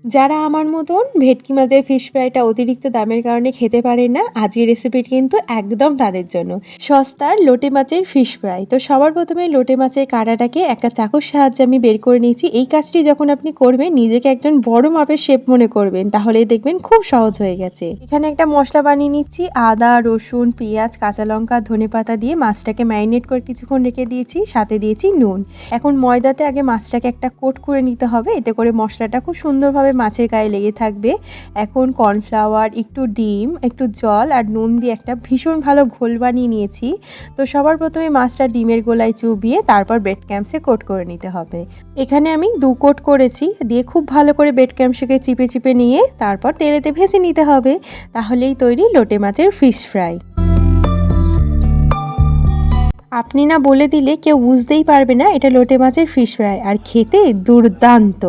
যারা আমার মতন ভেটকি মাছের ফিশ ফ্রাইটা অতিরিক্ত দামের কারণে খেতে পারে না, আজকের রেসিপিটি কিন্তু একদম তাদের জন্য। সস্তার লোটে মাছের ফিশ ফ্রাই। তো সবার প্রথমে লোটে মাছের কাঁটাটাকে একটা চাকুর সাহায্যে আমি বের করে নিয়েছি। এই কাজটি যখন আপনি করবেন নিজেকে একজন বড় মাপের শেফ মনে করবেন, তাহলেই দেখবেন খুব সহজ হয়ে গেছে। এখানে একটা মশলা বানিয়ে নিচ্ছি। আদা, রসুন, পেঁয়াজ, কাঁচা লঙ্কা, ধনেপাতা দিয়ে মাছটাকে ম্যারিনেট করে কিছুক্ষণ রেখে দিয়েছি। সাথে দিয়েছি নুন। এখন ময়দাতে আগে মাছটাকে একটা কোট করে নিতে হবে, এতে করে মশলাটা খুব সুন্দরভাবে মাছের গায়ে লেগে থাকবে। এখন কর্নফ্লাওয়ার, একটু ডিম, একটু জল আর নুন দিয়ে একটা ভীষণ ভালো ঘোল বানিয়ে নিয়েছি। তো সবার প্রথমে মাছটা ডিমের গোলায় চুবিয়ে তারপর ব্রেড ক্রাম্বসে কোট করে নিতে হবে। এখানে আমি 2 কোট করেছি, দিয়ে খুব ভালো করে ব্রেড ক্রাম্বসকে চিপে চিপে নিয়ে তারপর তেলেতে ভেজে নিতে হবে। তাহলেই তৈরি লোটে মাছের ফিশ ফ্রাই। আপনি না বলে দিলে কেউ বুঝতেই পারবে না এটা লোটে মাছের ফিশ ফ্রাই, আর খেতে দুর্দান্ত।